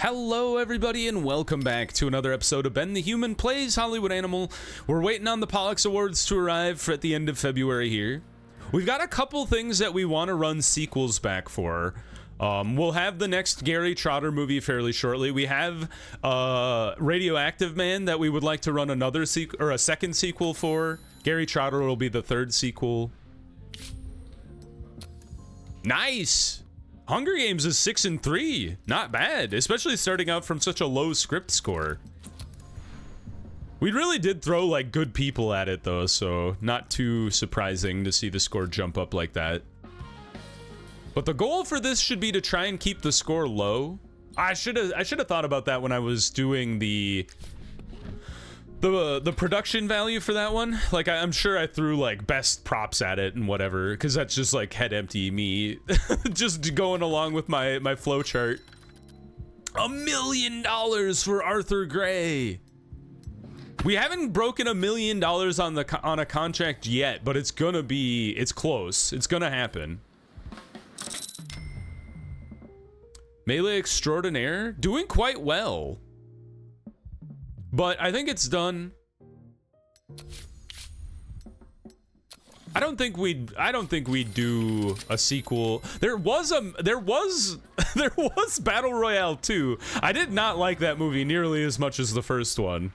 Hello everybody and welcome back to another episode of Ben the Human Plays Hollywood Animal. We're waiting on the Pollux Awards to arrive at the end of February here. We've got a couple things that we want to run sequels back for. We'll have the next Gary Trotter movie fairly shortly. We have Radioactive Man that we would like to run another sequel or a second sequel for. Gary Trotter will be the third sequel. Nice! Hunger Games is 6-3. Not bad, especially starting out from such a low script score. We really did throw like good people at it though, so not too surprising to see the score jump up like that. But the goal for this should be to try and keep the score low. I should have thought about that when I was doing the production value for that one. Like I'm sure I threw like best props at it and whatever, because that's just like head empty me just going along with my flow chart. $1 million for Arthur Gray. We haven't broken $1 million on a contract yet, but it's close. It's gonna happen. Melee Extraordinaire doing quite well. But I think it's done. I don't think we'd do a sequel. There was Battle Royale 2. I did not like that movie nearly as much as the first one.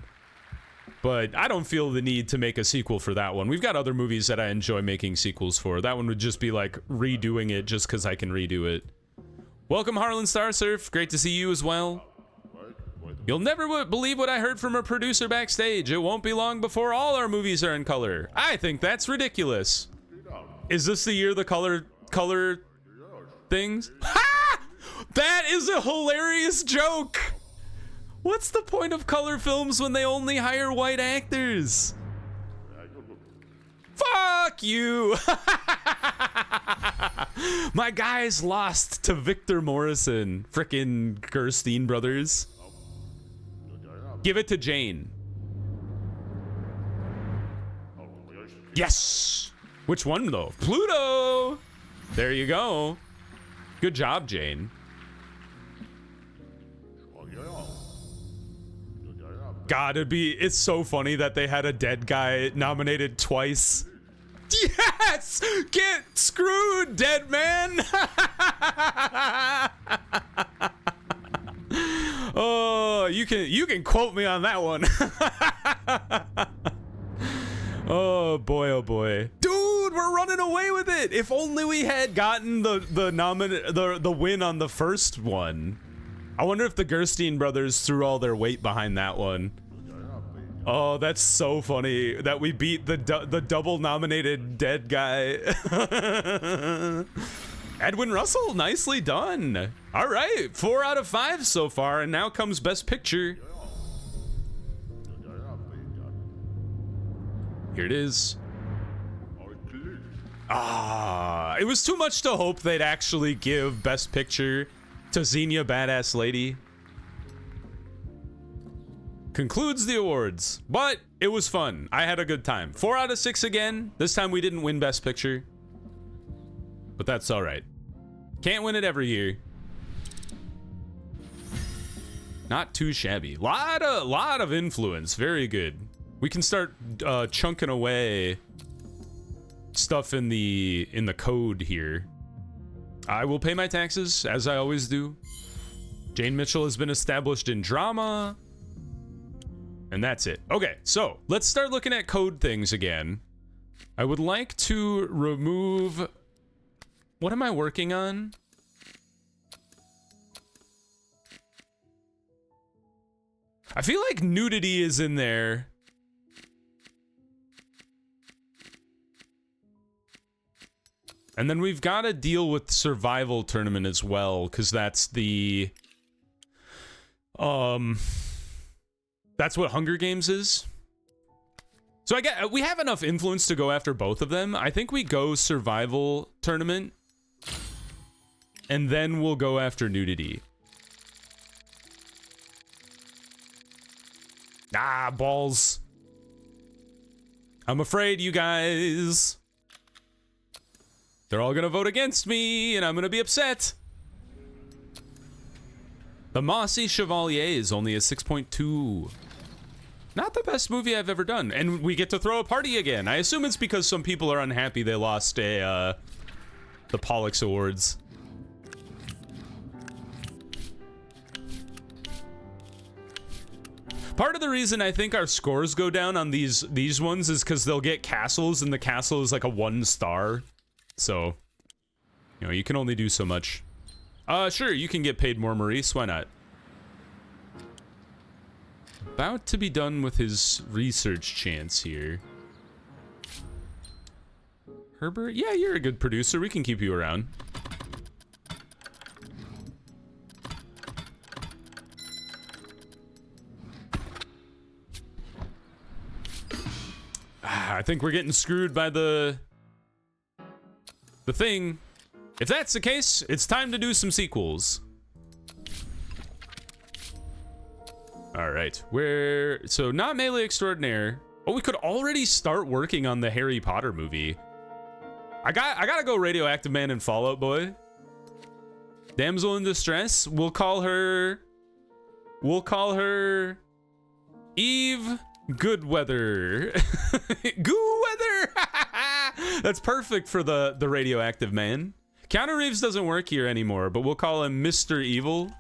But I don't feel the need to make a sequel for that one. We've got other movies that I enjoy making sequels for. That one would just be like redoing it just because I can redo it. Welcome Harlan Starsurf. Great to see you as well. You'll never believe what I heard from a producer backstage. It won't be long before all our movies are in color. I think that's ridiculous. Is this the year the color things? Ha! That is a hilarious joke. What's the point of color films when they only hire white actors? Fuck you. My guys lost to Victor Morrison. Frickin' Gerstein brothers. Give it to Jane. Yes! Which one, though? Pluto! There you go. Good job, Jane. God, it's so funny that they had a dead guy nominated twice. Yes! Get screwed, dead man! Oh, you can quote me on that one. Oh boy, oh boy. Dude, we're running away with it. If only we had gotten the win on the first one. I wonder if the Gerstein brothers threw all their weight behind that one. Oh, that's so funny that we beat the double nominated dead guy. Edwin Russell, nicely done. All right, 4 out of 5 so far, and now comes Best Picture. Here it is. It was too much to hope they'd actually give Best Picture to Xenia Badass Lady. Concludes the awards, but it was fun. I had a good time. 4 out of 6 again. This time we didn't win Best Picture, but that's all right. Can't win it every year. Not too shabby. Lot of influence. Very good. We can start chunking away stuff in the code here. I will pay my taxes as I always do. Jane Mitchell has been established in drama. And that's it. Okay, so let's start looking at code things again. I would like to remove... What am I working on? I feel like nudity is in there. And then we've got to deal with survival tournament as well, because that's the... That's what Hunger Games is. So I get we have enough influence to go after both of them. I think we go survival tournament, and then we'll go after nudity. Ah, balls. I'm afraid, you guys. They're all gonna vote against me, and I'm gonna be upset. The Mossy Chevalier is only a 6.2. Not the best movie I've ever done. And we get to throw a party again. I assume it's because some people are unhappy they lost the Pollux Awards. Part of the reason I think our scores go down on these ones is because they'll get castles, and the castle is like a 1 star. So, you know, you can only do so much. Sure, you can get paid more, Maurice. Why not? About to be done with his research chance here. Herbert? Yeah, you're a good producer. We can keep you around. I think we're getting screwed by the thing. If that's the case, it's time to do some sequels. All right, so not Melee Extraordinaire. Oh, we could already start working on the Harry Potter movie. I gotta go Radioactive Man and Fallout Boy. Damsel in Distress. We'll call her Eve Goodweather. Goodweather. That's perfect for the Radioactive Man. Keanu Reeves doesn't work here anymore, but we'll call him Mr. Evil.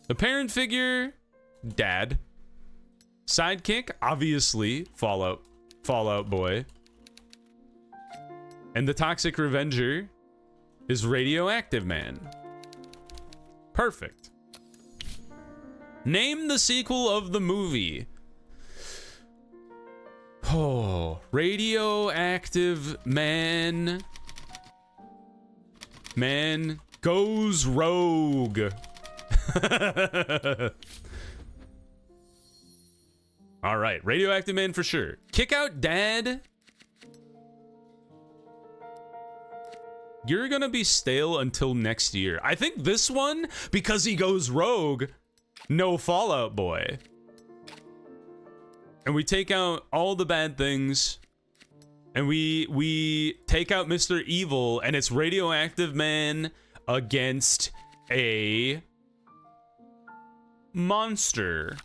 The parent figure, Dad. Sidekick, obviously, Fallout Boy. And the Toxic Revenger is Radioactive Man. Perfect. Name the sequel of the movie. Oh, Radioactive Man goes rogue. All right, Radioactive Man for sure. Kick out Dad. You're gonna be stale until next year. I think this one, because he goes rogue, no Fallout Boy. And we take out all the bad things. And we take out Mr. Evil, and it's Radioactive Man against a monster.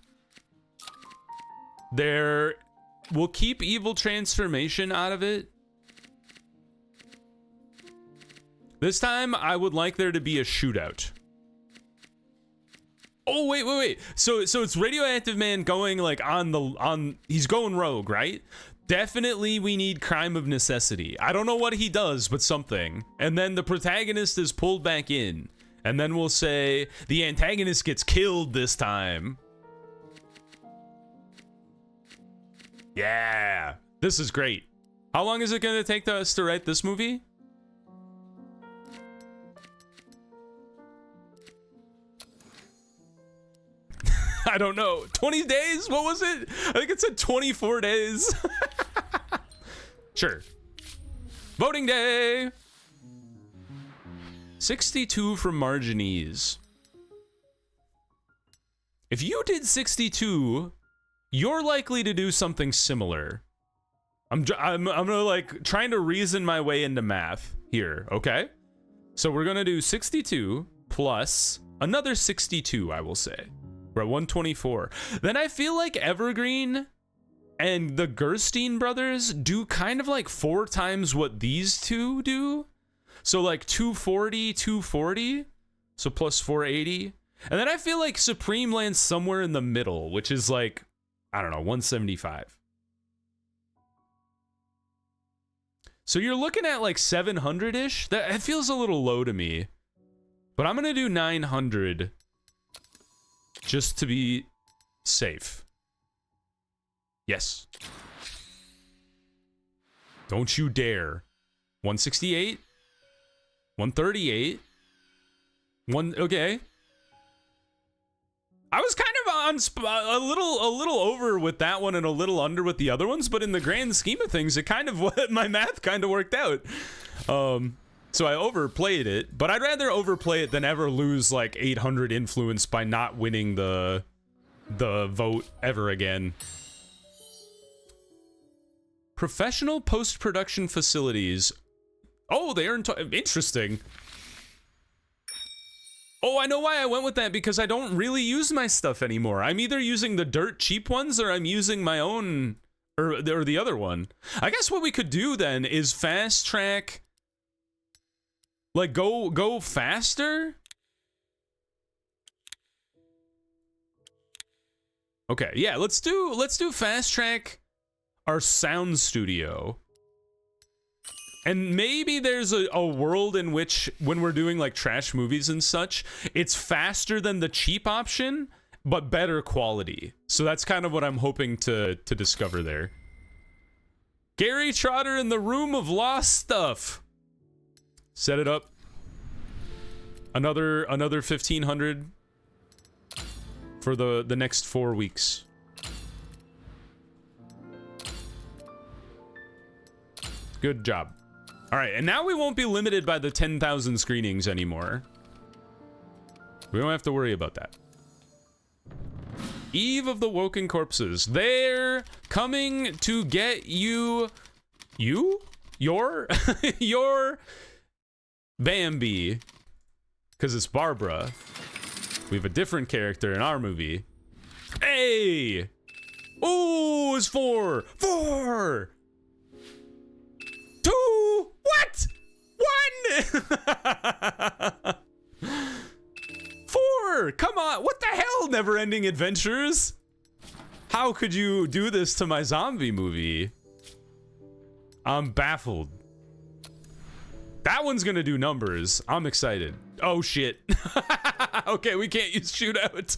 We'll keep evil transformation out of it. This time, I would like there to be a shootout. Oh, wait. So it's Radioactive Man going like he's going rogue, right? Definitely we need crime of necessity. I don't know what he does, but something. And then the protagonist is pulled back in. And then we'll say the antagonist gets killed this time. Yeah, this is great. How long is it gonna take us to write this movie? I don't know. 20 days? What was it? I think it said 24 days. Sure. Voting day. 62 from Marginese. If you did 62, you're likely to do something similar. I'm gonna like trying to reason my way into math here, okay? So we're gonna do 62 plus another 62, I will say. We're at 124. Then I feel like Evergreen and the Gerstein brothers do kind of like 4 times what these two do. So like 240, 240. So plus 480. And then I feel like Supreme lands somewhere in the middle, which is like, I don't know, 175. So you're looking at like 700-ish. That feels a little low to me. But I'm going to do 900 just to be safe. Yes. Don't you dare. 168. 138. Okay. I was kind of on a little over with that one and a little under with the other ones, but in the grand scheme of things, it kind of my math kind of worked out. So I overplayed it, but I'd rather overplay it than ever lose like 800 influence by not winning the vote ever again. Professional post-production facilities. Oh, they earn interesting. Oh, I know why I went with that, because I don't really use my stuff anymore. I'm either using the dirt cheap ones or I'm using my own, or the other one. I guess what we could do then is fast track, like go faster. Okay, yeah, let's do fast track our sound studio. And maybe there's a world in which, when we're doing like trash movies and such, it's faster than the cheap option, but better quality. So that's kind of what I'm hoping to discover there. Gary Trotter in the room of lost stuff. Set it up. Another 1,500 for the next 4 weeks. Good job. All right, and now we won't be limited by the 10,000 screenings anymore. We don't have to worry about that. Eve of the Woken Corpses. They're coming to get you... Your Bambi. Because it's Barbara. We have a different character in our movie. Hey! Ooh, it's 4! 4! 2! What? 1! 4! Come on! What the hell, Never-Ending Adventures? How could you do this to my zombie movie? I'm baffled. That one's gonna do numbers. I'm excited. Oh, shit. Okay, we can't use shootout.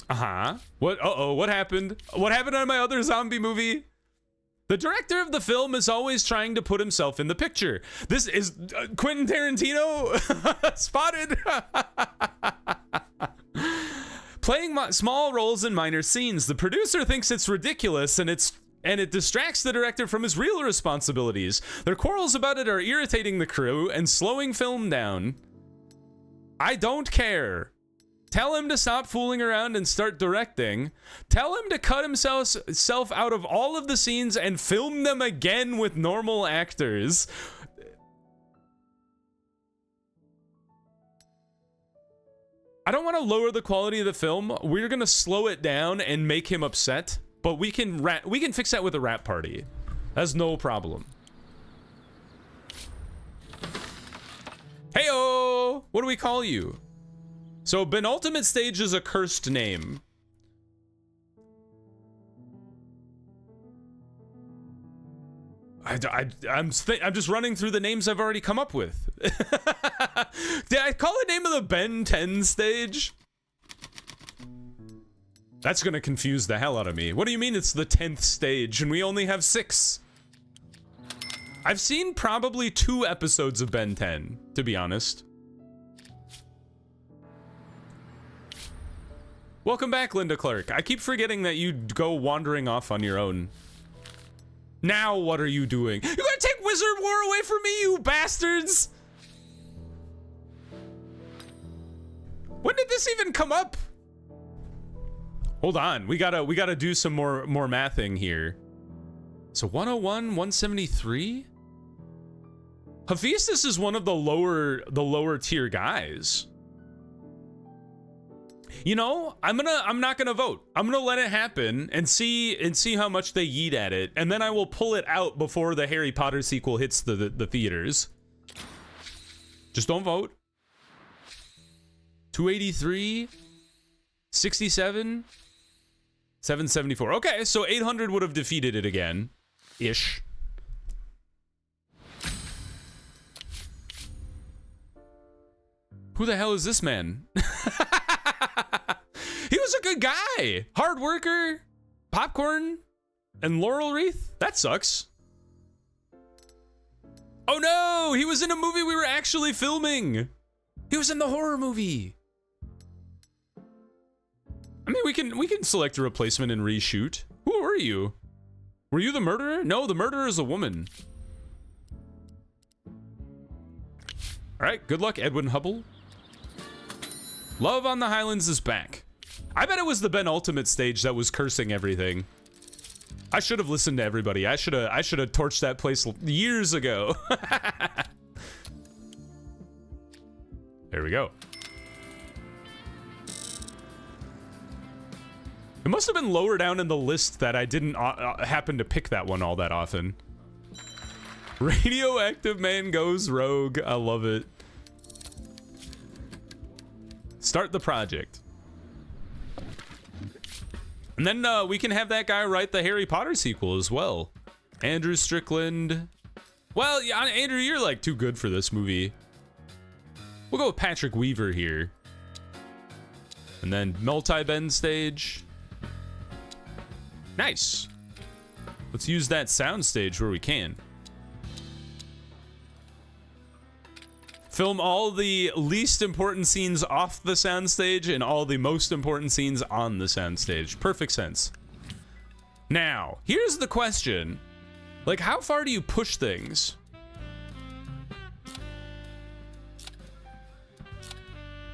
Uh-huh. What? Uh-oh, what happened? What happened on my other zombie movie? The director of the film is always trying to put himself in the picture. This is Quentin Tarantino spotted. Playing small roles in minor scenes, the producer thinks it's ridiculous and it distracts the director from his real responsibilities. Their quarrels about it are irritating the crew and slowing film down. I don't care. Tell him to stop fooling around and start directing. Tell him to cut himself out of all of the scenes and film them again with normal actors. I don't want to lower the quality of the film. We're gonna slow it down and make him upset, but we can fix that with a rap party. That's no problem. Heyo! What do we call you? So, Penultimate Stage is a cursed name. I'm just running through the names I've already come up with. Did I call the name of the Ben 10 stage? That's gonna confuse the hell out of me. What do you mean it's the 10th stage and we only have 6? I've seen probably 2 episodes of Ben 10, to be honest. Welcome back, Linda Clark. I keep forgetting that you go wandering off on your own. Now what are you doing? You're gonna take Wizard War away from me, you bastards! When did this even come up? Hold on, we gotta do some more mathing here. So 101, 173? Hephaestus is one of the lower tier guys. You know, I'm not gonna vote. I'm gonna let it happen and see how much they yeet at it, and then I will pull it out before the Harry Potter sequel hits the theaters. Just don't vote. 283, 67, 774. Okay, so 800 would have defeated it again, ish. Who the hell is this man? He was a good guy. Hard worker, popcorn, and laurel wreath. That sucks. Oh no, he was in a movie we were actually filming. He was in the horror movie. I mean, we can select a replacement and reshoot. Who were you? Were you the murderer? No, the murderer is a woman. All right, good luck, Edwin Hubble. Love on the Highlands is back. I bet it was the penultimate stage that was cursing everything. I should have listened to everybody. I should have torched that place years ago. There we go. It must have been lower down in the list that I didn't happen to pick that one all that often. Radioactive Man goes rogue. I love it. Start the project. And then we can have that guy write the Harry Potter sequel as well. Andrew Strickland. Well, yeah, Andrew, you're like too good for this movie. We'll go with Patrick Weaver here. And then multi-bend stage. Nice. Let's use that sound stage where we can. Film all the least important scenes off the soundstage and all the most important scenes on the soundstage. Perfect sense. Now, here's the question. Like, how far do you push things?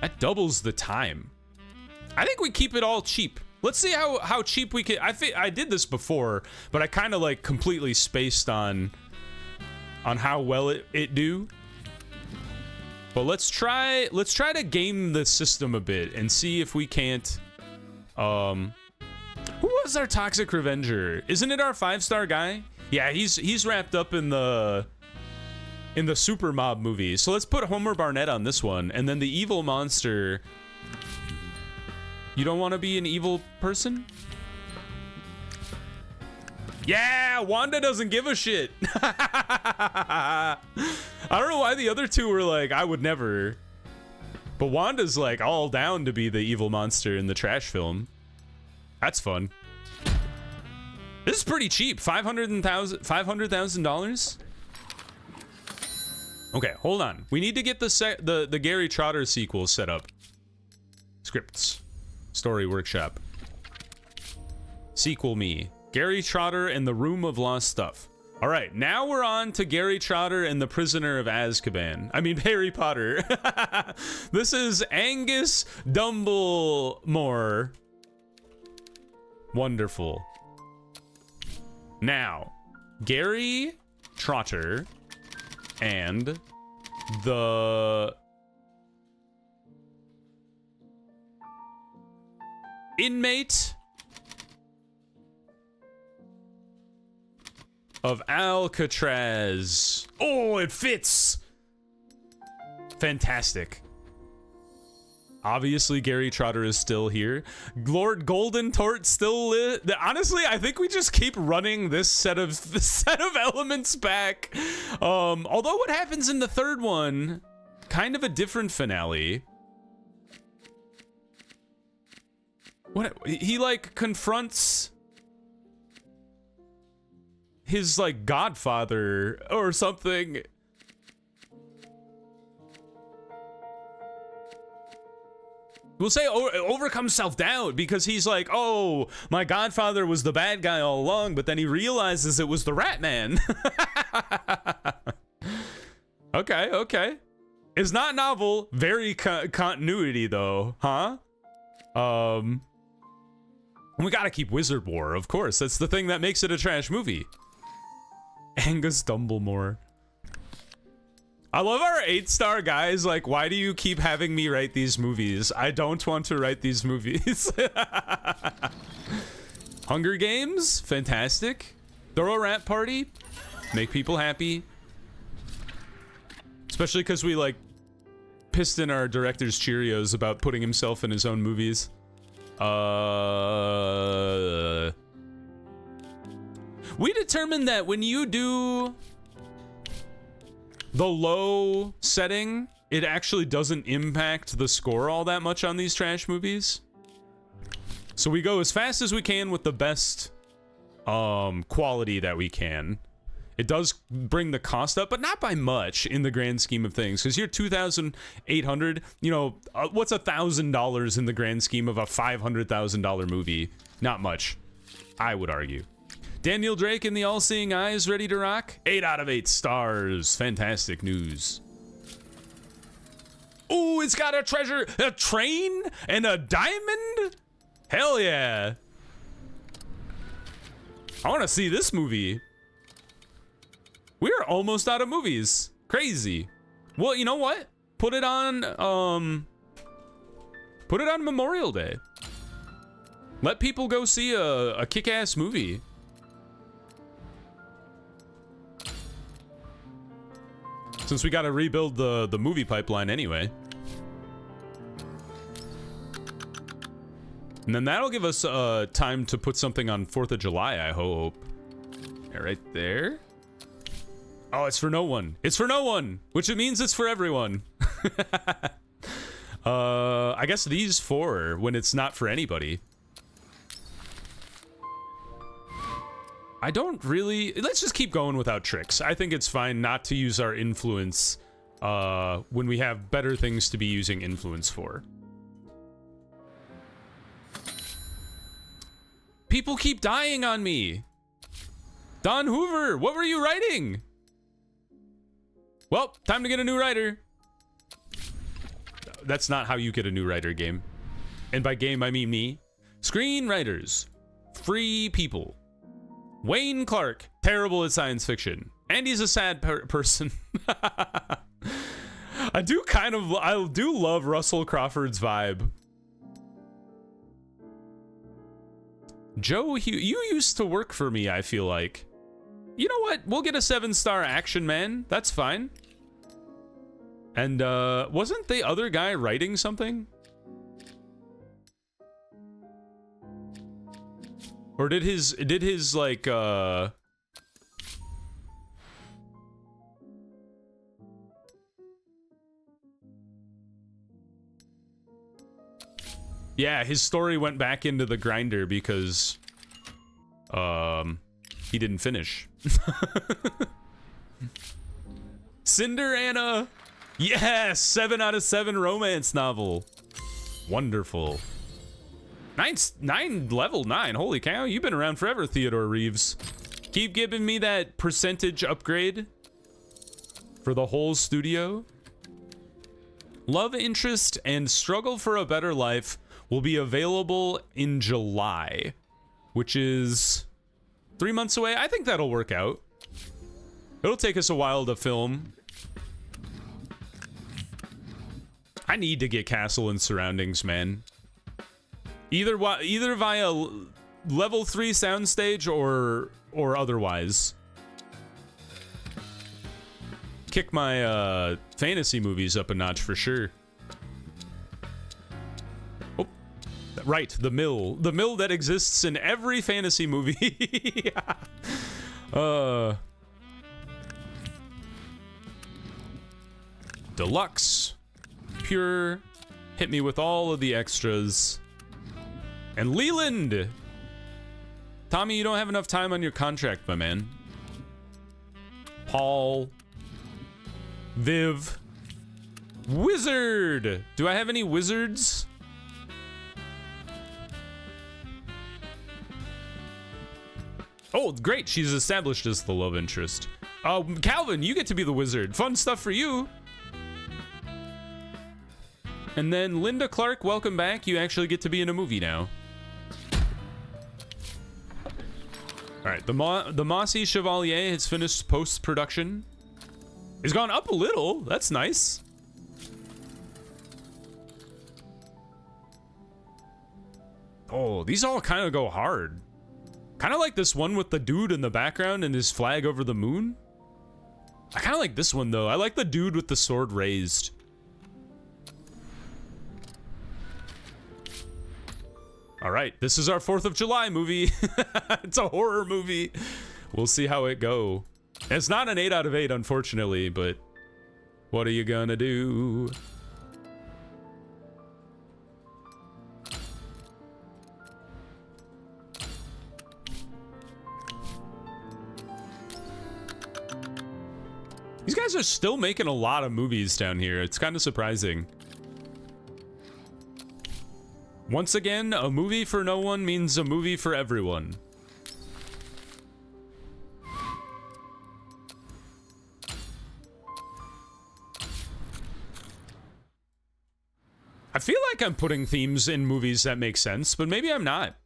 That doubles the time. I think we keep it all cheap. Let's see how cheap we can. I did this before, but I kind of like completely spaced on how well it do. But let's try to game the system a bit and see if we can't. Who was our Toxic Revenger? Isn't it our 5-star guy? Yeah, he's wrapped up in the Super Mob movie. So let's put Homer Barnett on this one, and then the evil monster. You don't want to be an evil person? Yeah, Wanda doesn't give a shit. I don't know why the other two were like, I would never. But Wanda's like all down to be the evil monster in the trash film. That's fun. This is pretty cheap. $500,000. Okay, hold on. We need to get the Gary Trotter sequel set up. Scripts. Story workshop. Sequel me. Gary Trotter and the Room of Lost Stuff. All right, now we're on to Gary Trotter and the Prisoner of Azkaban. I mean, Harry Potter. This is Angus Dumbledore. Wonderful. Now, Gary Trotter and the inmate of Alcatraz. Oh, it fits. Fantastic. Obviously, Gary Trotter is still here. Lord Golden Tort still live. Honestly, I think we just keep running this set of elements back. Although what happens in the third one, kind of a different finale. What he like confronts his like godfather or something. We'll say overcome self-doubt because he's like, oh, my godfather was the bad guy all along, but then he realizes it was the Rat Man. Okay. It's not novel, very continuity though, huh? We gotta keep Wizard War, of course. That's the thing that makes it a trash movie. Angus Dumbledore. I love our 8-star guys. Like, why do you keep having me write these movies? I don't want to write these movies. Hunger Games, fantastic. Throw a rap party, make people happy. Especially because we like pissed in our director's Cheerios about putting himself in his own movies. We determined that when you do the low setting, it actually doesn't impact the score all that much on these trash movies. So we go as fast as we can with the best quality that we can. It does bring the cost up, but not by much in the grand scheme of things. Because you're $2,800, you know, what's $1,000 in the grand scheme of a $500,000 movie? Not much, I would argue. Daniel Drake and the All-Seeing Eyes, ready to rock? 8 out of 8 stars. Fantastic news. Ooh, it's got a treasure, a train, and a diamond? Hell yeah. I want to see this movie. We're almost out of movies. Crazy. Well, you know what? put it on Memorial Day. Let people go see a kick-ass movie. Since we got to rebuild the movie pipeline anyway. And then that'll give us time to put something on 4th of July, I hope. Yeah, right there. Oh, it's for no one. It's for no one, which it means it's for everyone. I guess these 4 when it's not for anybody. I don't really... Let's just keep going without tricks. I think it's fine not to use our influence when we have better things to be using influence for. People keep dying on me. Don Hoover, what were you writing? Well, time to get a new writer. That's not how you get a new writer, game. And by game, I mean me. Screenwriters. Free people. Wayne Clark, terrible at science fiction. And he's a sad person. I do love Russell Crawford's vibe. Joe, you used to work for me, I feel like. You know what? We'll get a 7-star action man. That's fine. And, wasn't the other guy writing something? Or did his, like, yeah, his story went back into the grinder because, he didn't finish. Cinder Anna! Yes! 7 out of 7 romance novel. Wonderful. Level 9. Holy cow, you've been around forever, Theodore Reeves. Keep giving me that percentage upgrade for the whole studio. Love interest and struggle for a better life will be available in July, which is 3 months away. I think that'll work out. It'll take us a while to film. I need to get Castle and Surroundings, man. Either via level 3 soundstage or otherwise. Kick my fantasy movies up a notch for sure. Oh, right, the mill that exists in every fantasy movie. Deluxe, pure, hit me with all of the extras. And Leland! Tommy, you don't have enough time on your contract, my man. Paul. Viv. Wizard! Do I have any wizards? Oh, great. She's established as the love interest. Calvin, you get to be the wizard. Fun stuff for you. And then Linda Clark, welcome back. You actually get to be in a movie now. All right, the Mossy Chevalier has finished post-production. It's gone up a little. That's nice. Oh, these all kind of go hard. Kind of like this one with the dude in the background and his flag over the moon. I kind of like this one, though. I like the dude with the sword raised. All right, this is our 4th of July movie. It's a horror movie. We'll see how it go. It's not an 8 out of 8, unfortunately, but what are you gonna do? These guys are still making a lot of movies down here. It's kind of surprising. Once again, a movie for no one means a movie for everyone. I feel like I'm putting themes in movies that make sense, but maybe I'm not.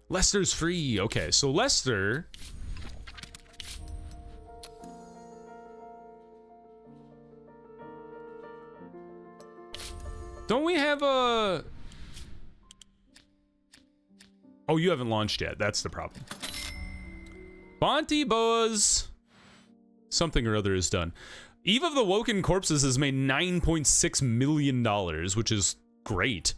Lester's free. Okay, so Lester... Don't we have a... Oh, you haven't launched yet. That's the problem. Bonty Boas. Something or other is done. Eve of the Woken Corpses has made $9.6 million, which is great.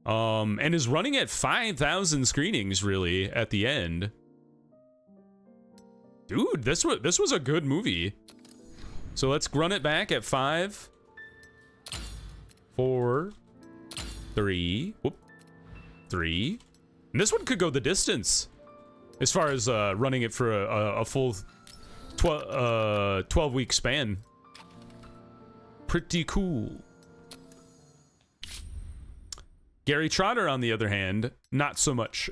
And is running at 5,000 screenings, really, at the end. Dude, this was a good movie. So let's run it back at 5, 4, 3, whoop, 3. And this one could go the distance as far as running it for a full 12-week span. Pretty cool. Gary Trotter, on the other hand, not so much.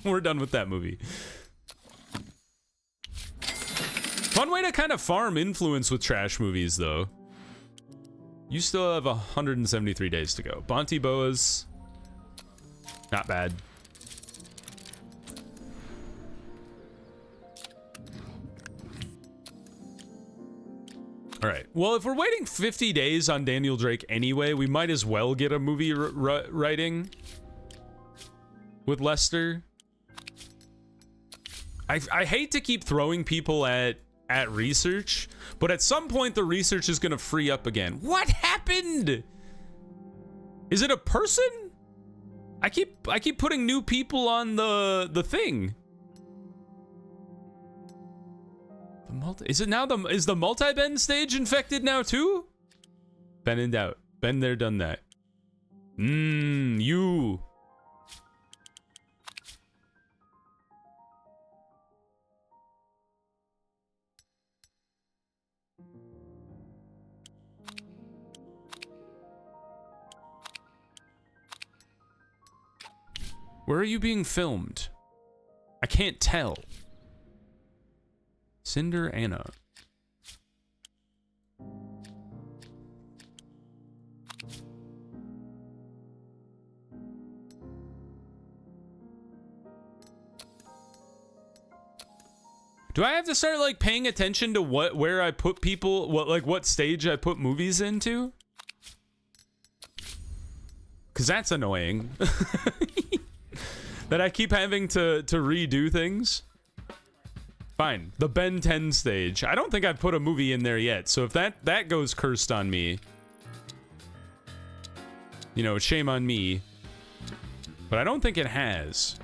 We're done with that movie. Fun way to kind of farm influence with trash movies, though. You still have 173 days to go. Bonty Boas, not bad. All right. Well, if we're waiting 50 days on Daniel Drake anyway, we might as well get a movie writing with Lester. I hate to keep throwing people at research, but at some point the research is going to free up again. What happened? Is it a person? I keep putting new people on the thing. Is the multi-bend stage infected now too? Been in doubt. Been there, done that. You. Where are you being filmed? I can't tell. Cinder Anna. Do I have to start like paying attention to where I put people, what stage I put movies into? Cause that's annoying. That I keep having to redo things. Fine, the Ben 10 stage. I don't think I've put a movie in there yet, so if that goes cursed on me, you know, shame on me. But I don't think it has.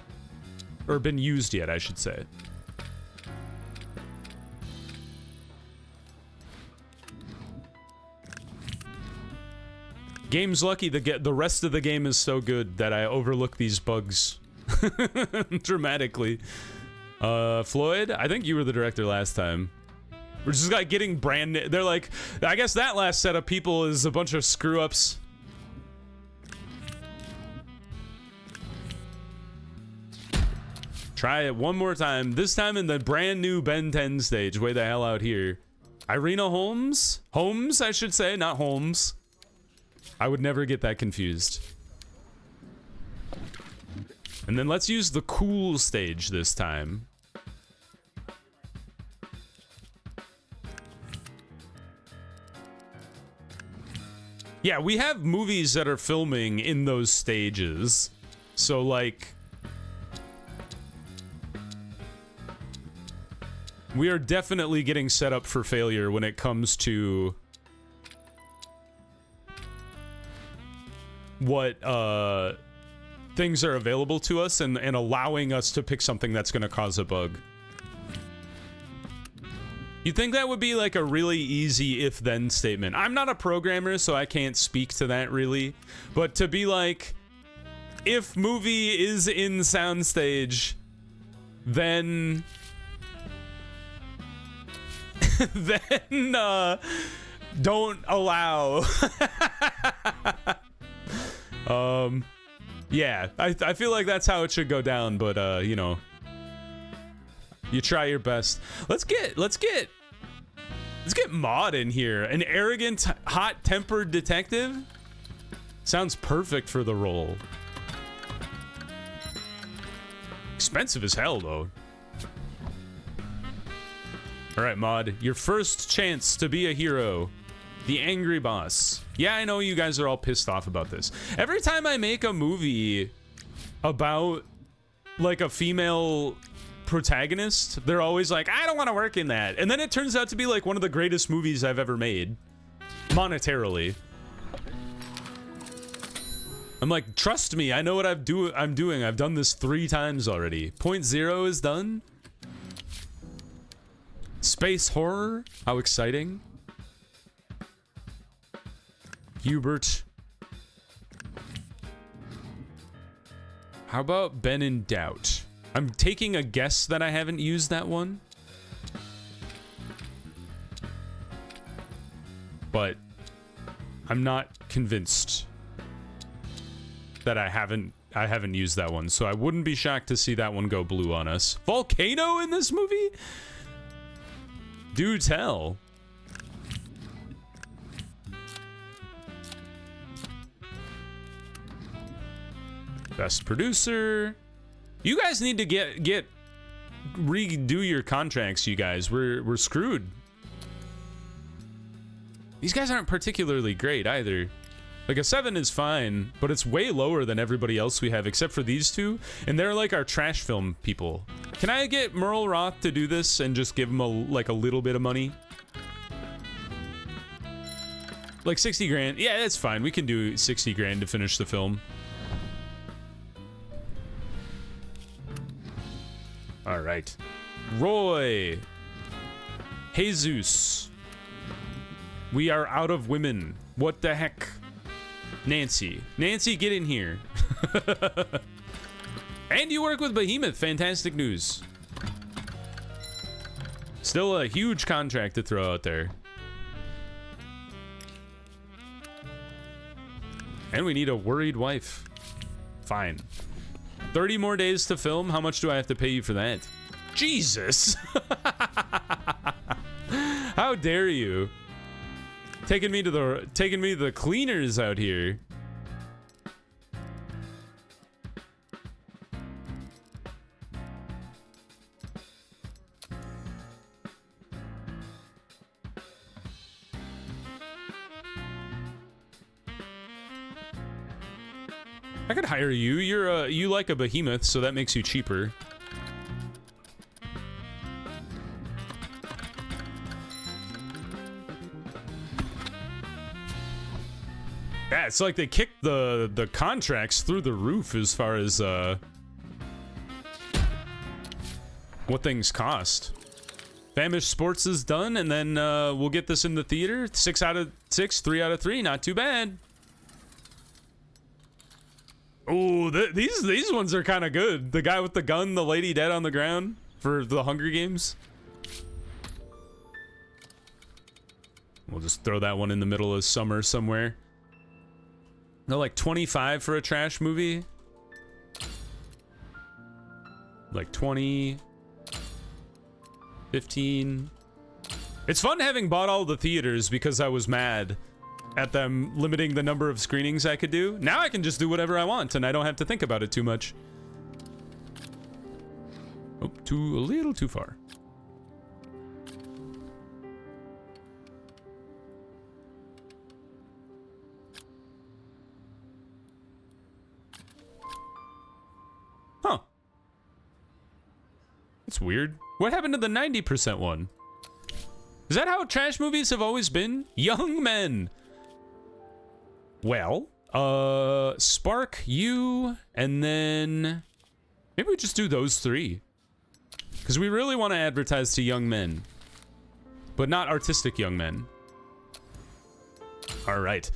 Or been used yet, I should say. Game's lucky the rest of the game is so good that I overlook these bugs dramatically. Floyd, I think you were the director last time. We're just like getting brand new. They're like, I guess that last set of people is a bunch of screw ups. Try it one more time. This time in the brand new Ben 10 stage. Way the hell out here. Irina Holmes? Holmes, I should say, not Holmes. I would never get that confused. And then let's use the cool stage this time. Yeah, we have movies that are filming in those stages. So, like... we are definitely getting set up for failure when it comes to... what, things are available to us and allowing us to pick something that's going to cause a bug. You'd think that would be like a really easy if-then statement. I'm not a programmer, so I can't speak to that really. But to be like, if movie is in soundstage, then... then, don't allow. Yeah, I feel like that's how it should go down, but, you know, you try your best. Let's get Maud in here. An arrogant, hot-tempered detective? Sounds perfect for the role. Expensive as hell, though. All right, Maud, your first chance to be a hero. The angry boss. Yeah, I know you guys are all pissed off about this. Every time I make a movie about like a female protagonist, they're always like, I don't want to work in that. And then it turns out to be like one of the greatest movies I've ever made. Monetarily. I'm like, trust me, I know what I'm doing. I've done this 3 times already. Point 0 is done. Space horror. How exciting. Hubert. How about Ben in Doubt? I'm taking a guess that I haven't used that one. But I'm not convinced that I haven't used that one, so I wouldn't be shocked to see that one go blue on us. Volcano in this movie? Do tell. Best producer. You guys need to redo your contracts, you guys. We're screwed. These guys aren't particularly great either. Like a 7 is fine, but it's way lower than everybody else we have except for these two, and they're like our trash film people. Can I get Merle Roth to do this and just give him a little bit of money? Like 60 grand. Yeah, that's fine. We can do 60 grand to finish the film. All right. Roy. Jesus. We are out of women. What the heck? Nancy. Nancy, get in here. And you work with Behemoth. Fantastic news. Still a huge contract to throw out there. And we need a worried wife. Fine. 30 more days to film. How much do I have to pay you for that? Jesus. How dare you? Taking me to the cleaners out here. I could hire you. You like a behemoth, so that makes you cheaper. Yeah, it's like they kicked the contracts through the roof as far as what things cost. Famish Sports is done, and then we'll get this in the theater. 6 out of 6, 3 out of 3, not too bad. Oh, these ones are kind of good. The guy with the gun, the lady dead on the ground for the Hunger Games. We'll just throw that one in the middle of summer somewhere. They're like 25 for a trash movie. Like 20, 15. It's fun having bought all the theaters because I was mad at them limiting the number of screenings I could do. Now I can just do whatever I want and I don't have to think about it too much. Oh, a little too far. Huh. That's weird. What happened to the 90% one? Is that how trash movies have always been? Young men. Well, Spark, you, and then maybe we just do those 3. Because we really want to advertise to young men. But not artistic young men. All right.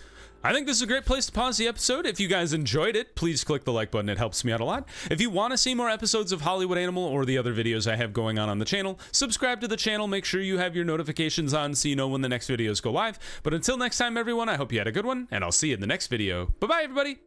I think this is a great place to pause the episode. If you guys enjoyed it, please click the like button. It helps me out a lot. If you want to see more episodes of Hollywood Animal or the other videos I have going on the channel, subscribe to the channel. Make sure you have your notifications on so you know when the next videos go live. But until next time, everyone, I hope you had a good one, and I'll see you in the next video. Bye-bye, everybody.